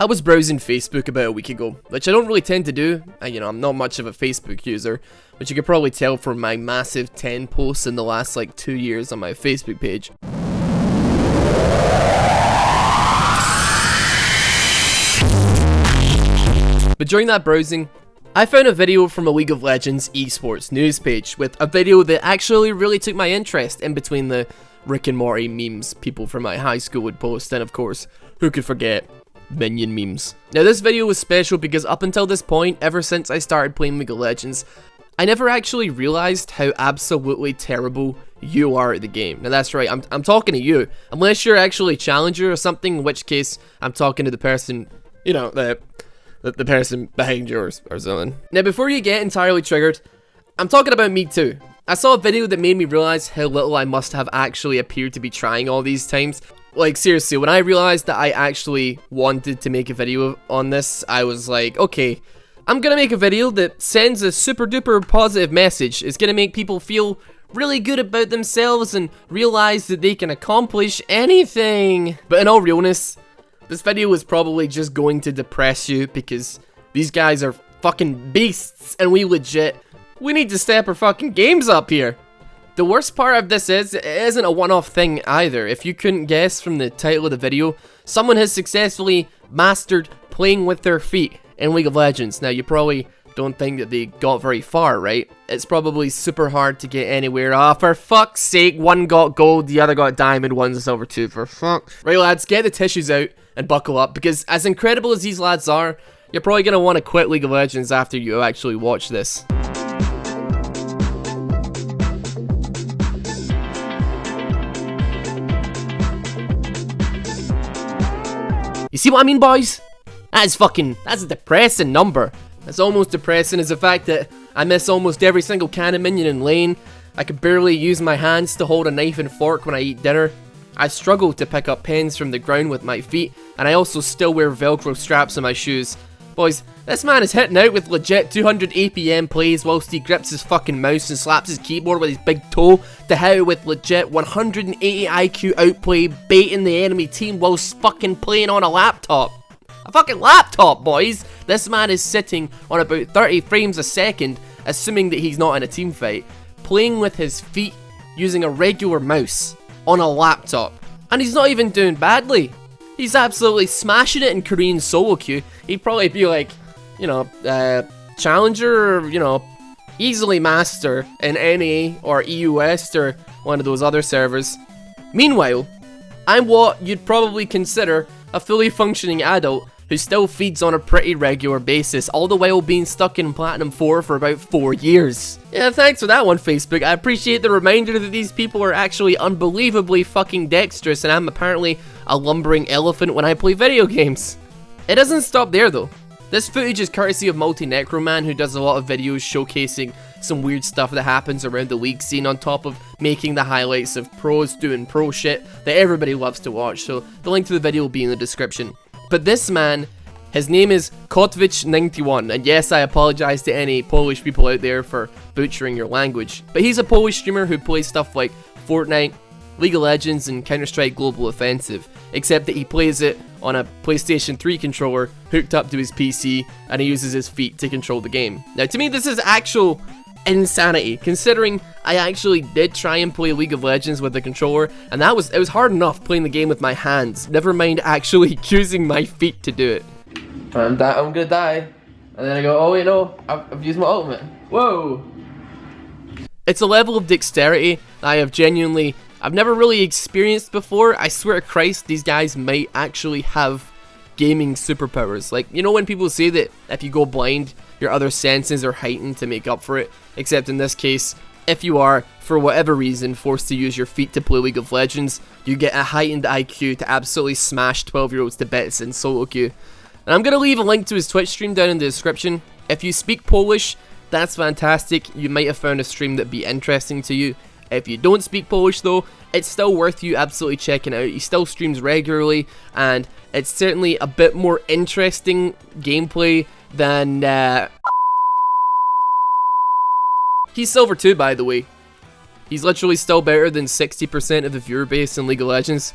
I was browsing Facebook about a week ago, which I don't really tend to do. I'm not much of a Facebook user, which you could probably tell from my massive 10 posts in the last 2 years on my Facebook page. But during that browsing, I found a video from a League of Legends esports news page with a video that actually really took my interest in between the Rick and Morty memes people from my high school would post, and of course, who could forget minion memes. Now this video was special because up until this point, ever since I started playing League of Legends, I never actually realized how absolutely terrible you are at the game. Now that's right, I'm talking to you, unless you're actually a challenger or something, in which case I'm talking to the person, the person behind yours or something. Now before you get entirely triggered, I'm talking about me too. I saw a video that made me realize how little I must have actually appeared to be trying all these times. Like seriously, when I realized that I actually wanted to make a video on this, I was like, okay, I'm gonna make a video that sends a super duper positive message. It's gonna make people feel really good about themselves and realize that they can accomplish anything. But in all realness, this video is probably just going to depress you because these guys are fucking beasts and we need to step our fucking games up here. The worst part of this is, it isn't a one-off thing either. If you couldn't guess from the title of the video, someone has successfully mastered playing with their feet in League of Legends. Now you probably don't think that they got very far, right? It's probably super hard to get anywhere. Oh, for fuck's sake, one got gold, the other got diamond, one's a silver too, for fuck. Right lads, get the tissues out and buckle up, because as incredible as these lads are, you're probably going to want to quit League of Legends after you actually watch this. You see what I mean, boys? That's a depressing number. That's almost depressing as the fact that I miss almost every single cannon minion in lane. I can barely use my hands to hold a knife and fork when I eat dinner. I struggle to pick up pens from the ground with my feet, and I also still wear Velcro straps on my shoes. Boys, this man is hitting out with legit 200 APM plays whilst he grips his fucking mouse and slaps his keyboard with his big toe, to how with legit 180 IQ outplay baiting the enemy team whilst fucking playing on a laptop. A fucking laptop, boys! This man is sitting on about 30 frames a second, assuming that he's not in a team fight, playing with his feet using a regular mouse on a laptop. And he's not even doing badly. He's absolutely smashing it in Korean solo queue. He'd probably be like, challenger or, easily master in NA or EU West or one of those other servers. Meanwhile, I'm what you'd probably consider a fully functioning adult who still feeds on a pretty regular basis, all the while being stuck in Platinum 4 for about 4 years. Yeah, thanks for that one, Facebook. I appreciate the reminder that these people are actually unbelievably fucking dexterous, and I'm apparently a lumbering elephant when I play video games. It doesn't stop there though. This footage is courtesy of Multi-Necroman, who does a lot of videos showcasing some weird stuff that happens around the league scene, on top of making the highlights of pros doing pro shit that everybody loves to watch, so the link to the video will be in the description. But this man, his name is Kotwicz91, and yes, I apologize to any Polish people out there for butchering your language, but he's a Polish streamer who plays stuff like Fortnite, League of Legends, and Counter-Strike Global Offensive, except that he plays it on a PlayStation 3 controller hooked up to his PC, and he uses his feet to control the game. Now to me this is actual insanity, considering I actually did try and play League of Legends with the controller, and it was hard enough playing the game with my hands, never mind actually using my feet to do it. I'm gonna die, and then I go, oh wait no, I've used my ultimate. Whoa! It's a level of dexterity that I've never really experienced before. I swear to Christ, these guys might actually have gaming superpowers. Like, when people say that if you go blind, your other senses are heightened to make up for it, except in this case, if you are, for whatever reason, forced to use your feet to play League of Legends, you get a heightened IQ to absolutely smash 12-year-olds to bits in solo queue. And I'm going to leave a link to his Twitch stream down in the description. If you speak Polish, that's fantastic. You might have found a stream that'd be interesting to you. If you don't speak Polish though, it's still worth you absolutely checking out. He still streams regularly, and it's certainly a bit more interesting gameplay than He's silver too, by the way. He's literally still better than 60% of the viewer base in League of Legends.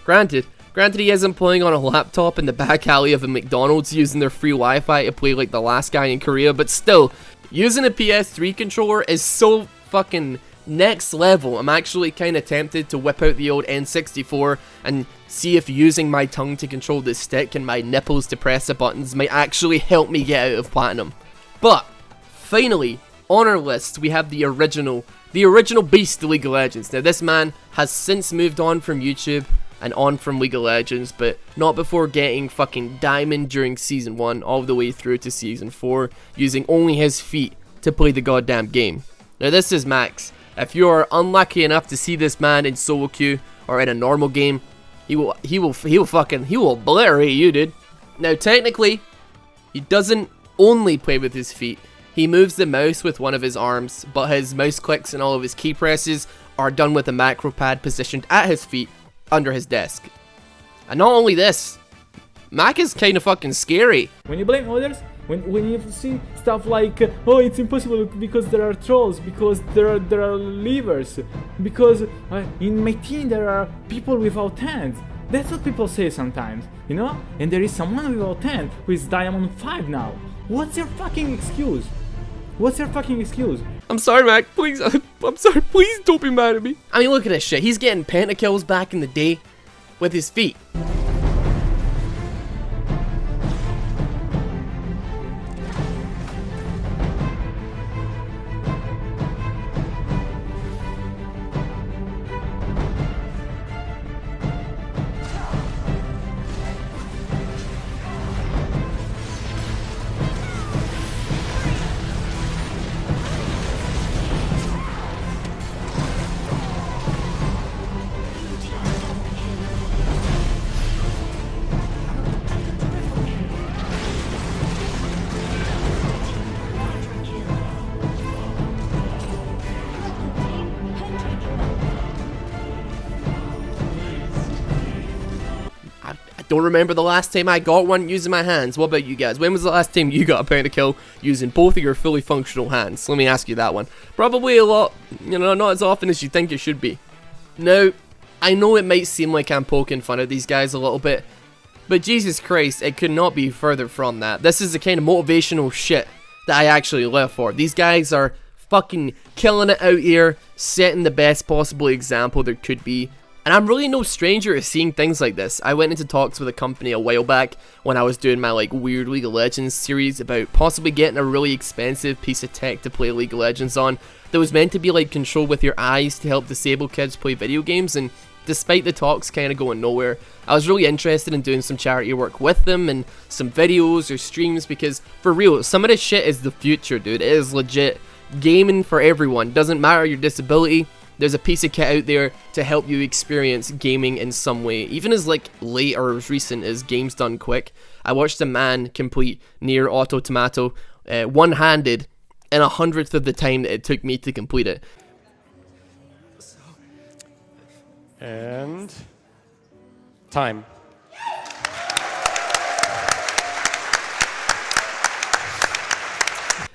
Granted, Granted, he isn't playing on a laptop in the back alley of a McDonald's using their free Wi-Fi to play like the last guy in Korea, but still, using a PS3 controller is so fucking next level. I'm actually kind of tempted to whip out the old N64 and see if using my tongue to control the stick and my nipples to press the buttons might actually help me get out of Platinum. But, finally, on our list, we have the original beast of League of Legends. Now, this man has since moved on from YouTube and on from League of Legends, but not before getting fucking diamond during Season 1 all the way through to Season 4, using only his feet to play the goddamn game. Now, this is Max. If you are unlucky enough to see this man in solo queue or in a normal game, he will obliterate you, dude. Now, technically, he doesn't only play with his feet. He moves the mouse with one of his arms, but his mouse clicks and all of his key presses are done with a macro pad positioned at his feet under his desk. And not only this, Mac is kind of fucking scary. When you blame others, when you see stuff like, oh, it's impossible because there are trolls, because there are levers, because in my team there are people without hands. That's what people say sometimes, you know? And there is someone without hand who is Diamond 5 now. What's your fucking excuse? What's your fucking excuse? I'm sorry, Mac. Please, I'm sorry. Please don't be mad at me. I mean, look at this shit. He's getting pentakills back in the day with his feet. Don't remember the last time I got one using my hands. What about you guys? When was the last time you got a pentakill using both of your fully functional hands? Let me ask you that one. Probably a lot, you know, not as often as you think it should be. Now, I know it might seem like I'm poking fun at these guys a little bit, but Jesus Christ, it could not be further from that. This is the kind of motivational shit that I actually live for. These guys are fucking killing it out here, setting the best possible example there could be. And I'm really no stranger to seeing things like this. I went into talks with a company a while back when I was doing my like weird League of Legends series about possibly getting a really expensive piece of tech to play League of Legends on that was meant to be like control with your eyes to help disabled kids play video games, and despite the talks kind of going nowhere, I was really interested in doing some charity work with them and some videos or streams, because for real, some of this shit is the future, dude. It is legit gaming for everyone. Doesn't matter your disability. There's a piece of kit out there to help you experience gaming in some way. Even as like late or as recent as Games Done Quick, I watched a man complete Nier Automata one-handed in 1/100th of the time that it took me to complete it. And time.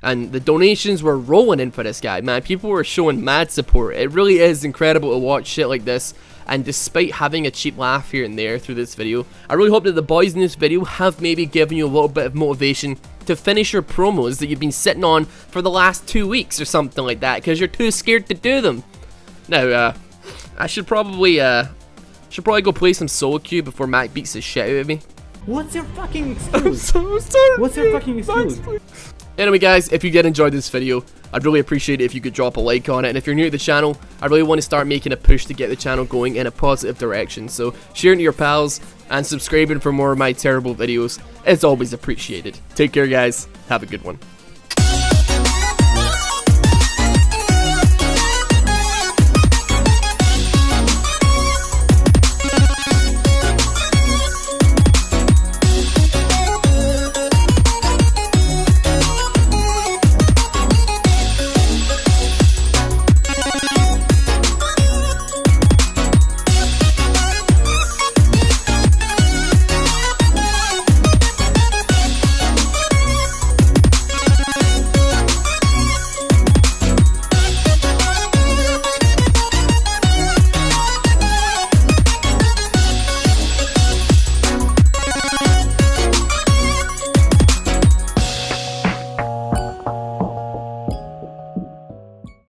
And the donations were rolling in for this guy, man. People were showing mad support. It really is incredible to watch shit like this. And despite having a cheap laugh here and there through this video, I really hope that the boys in this video have maybe given you a little bit of motivation to finish your promos that you've been sitting on for the last 2 weeks or something like that, because you're too scared to do them. Now, I should probably go play some solo queue before Mac beats the shit out of me. What's your fucking excuse? I'm sorry. What's your fucking excuse? Anyway guys, if you did enjoy this video, I'd really appreciate it if you could drop a like on it, and if you're new to the channel, I really want to start making a push to get the channel going in a positive direction, so sharing to your pals and subscribing for more of my terrible videos is always appreciated. Take care guys, have a good one.